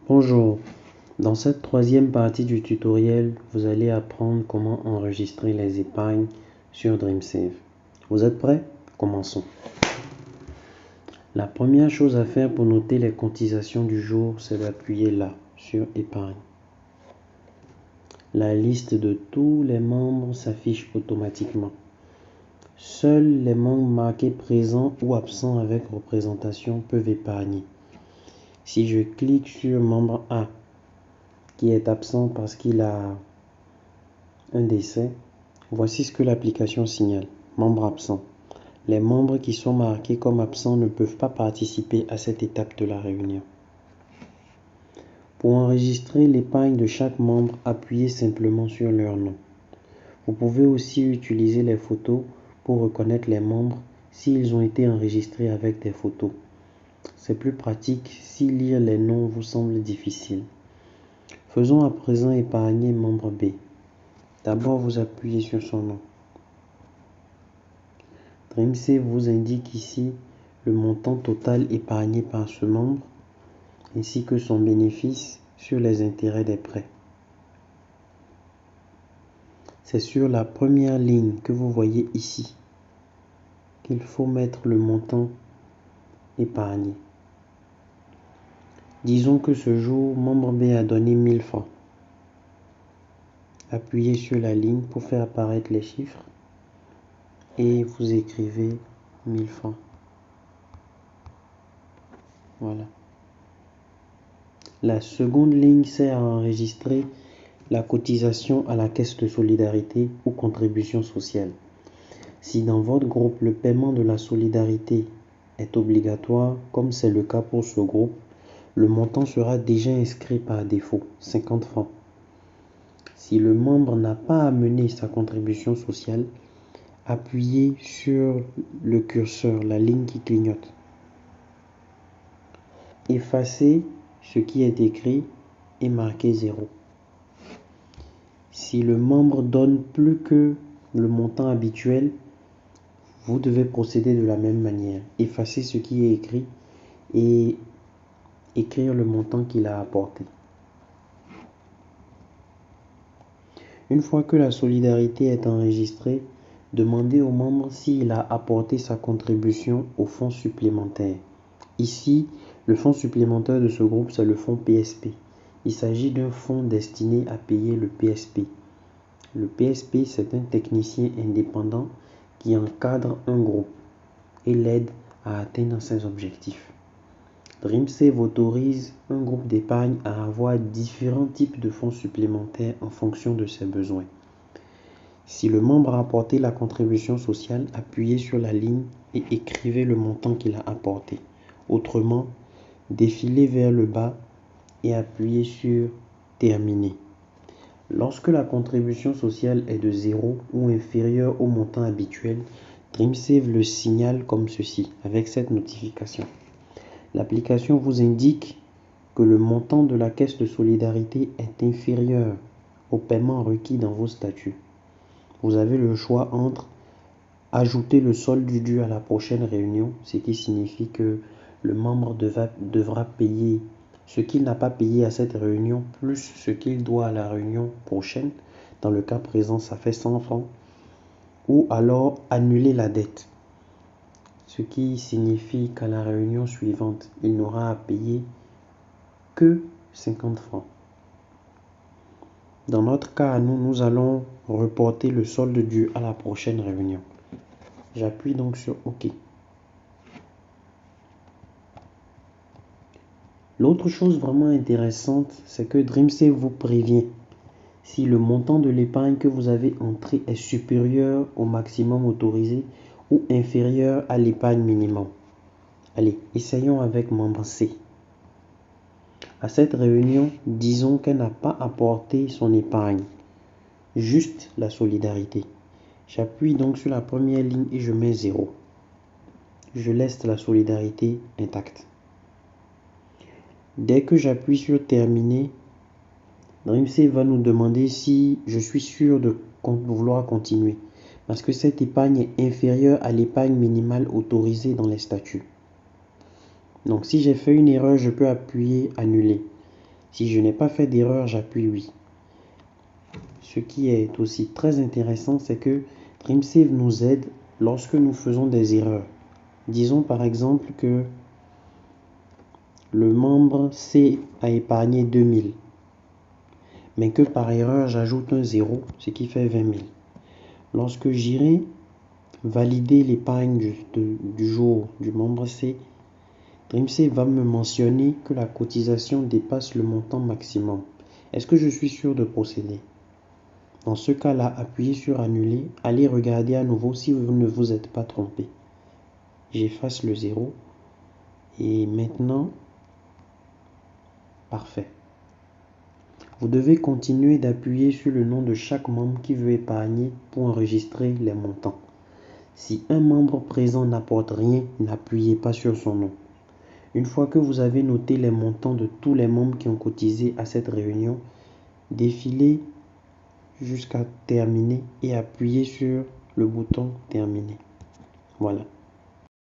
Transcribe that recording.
Bonjour, dans cette troisième partie du tutoriel, vous allez apprendre comment enregistrer les épargnes sur DreamSave. Vous êtes prêts? Commençons. La première chose à faire pour noter les cotisations du jour, c'est d'appuyer là, sur épargne. La liste de tous les membres s'affiche automatiquement. Seuls les membres marqués présents ou absents avec représentation peuvent épargner. Si je clique sur membre A, qui est absent parce qu'il a un décès, voici ce que l'application signale. Membre absent. Les membres qui sont marqués comme absents ne peuvent pas participer à cette étape de la réunion. Pour enregistrer l'épargne de chaque membre, appuyez simplement sur leur nom. Vous pouvez aussi utiliser les photos pour reconnaître les membres s'ils ont été enregistrés avec des photos. C'est plus pratique si lire les noms vous semble difficile. Faisons à présent épargner membre B. D'abord, vous appuyez sur son nom. DreamSave vous indique ici le montant total épargné par ce membre ainsi que son bénéfice sur les intérêts des prêts. C'est sur la première ligne que vous voyez ici qu'il faut mettre le montant épargné. Disons que ce jour, membre B a donné 1000 francs. Appuyez sur la ligne pour faire apparaître les chiffres et vous écrivez 1000 francs. Voilà. La seconde ligne sert à enregistrer la cotisation à la caisse de solidarité ou contribution sociale. Si dans votre groupe le paiement de la solidarité est obligatoire, comme c'est le cas pour ce groupe, le montant sera déjà inscrit par défaut, 50 francs. Si le membre n'a pas amené sa contribution sociale, appuyez sur le curseur, la ligne qui clignote. Effacez ce qui est écrit et marquez 0. Si le membre donne plus que le montant habituel, vous devez procéder de la même manière. Effacer ce qui est écrit et écrire le montant qu'il a apporté. Une fois que la solidarité est enregistrée, demandez au membre s'il a apporté sa contribution au fonds supplémentaire. Ici, le fonds supplémentaire de ce groupe, c'est le fonds PSP. Il s'agit d'un fonds destiné à payer le PSP. Le PSP, c'est un technicien indépendant qui encadre un groupe et l'aide à atteindre ses objectifs. DreamSave autorise un groupe d'épargne à avoir différents types de fonds supplémentaires en fonction de ses besoins. Si le membre a apporté la contribution sociale, appuyez sur la ligne et écrivez le montant qu'il a apporté. Autrement, défilez vers le bas et appuyez sur Terminer. Lorsque la contribution sociale est de 0 ou inférieure au montant habituel, DreamSave le signale comme ceci, avec cette notification. L'application vous indique que le montant de la caisse de solidarité est inférieur au paiement requis dans vos statuts. Vous avez le choix entre ajouter le solde dû à la prochaine réunion, ce qui signifie que le membre devra payer ce qu'il n'a pas payé à cette réunion, plus ce qu'il doit à la réunion prochaine. Dans le cas présent, ça fait 100 francs. Ou alors annuler la dette. Ce qui signifie qu'à la réunion suivante, il n'aura à payer que 50 francs. Dans notre cas, nous allons reporter le solde dû à la prochaine réunion. J'appuie donc sur OK. L'autre chose vraiment intéressante, c'est que DreamSave vous prévient si le montant de l'épargne que vous avez entré est supérieur au maximum autorisé ou inférieur à l'épargne minimum. Allez, essayons avec membre C. À cette réunion, disons qu'elle n'a pas apporté son épargne, juste la solidarité. J'appuie donc sur la première ligne et je mets 0. Je laisse la solidarité intacte. Dès que j'appuie sur Terminer, DreamSave va nous demander si je suis sûr de vouloir continuer, parce que cette épargne est inférieure à l'épargne minimale autorisée dans les statuts. Donc si j'ai fait une erreur, je peux appuyer Annuler. Si je n'ai pas fait d'erreur, j'appuie oui. Ce qui est aussi très intéressant, c'est que DreamSave nous aide lorsque nous faisons des erreurs. Disons par exemple que le membre C a épargné 2000, mais que par erreur j'ajoute un 0, ce qui fait 20 000. Lorsque j'irai valider l'épargne du jour du membre C, DreamSave va me mentionner que la cotisation dépasse le montant maximum. Est-ce que je suis sûr de procéder? Dans ce cas-là, appuyez sur annuler, allez regarder à nouveau si vous ne vous êtes pas trompé. J'efface le 0 et maintenant, parfait. Vous devez continuer d'appuyer sur le nom de chaque membre qui veut épargner pour enregistrer les montants. Si un membre présent n'apporte rien, n'appuyez pas sur son nom. Une fois que vous avez noté les montants de tous les membres qui ont cotisé à cette réunion, défilez jusqu'à terminer et appuyez sur le bouton terminer. Voilà.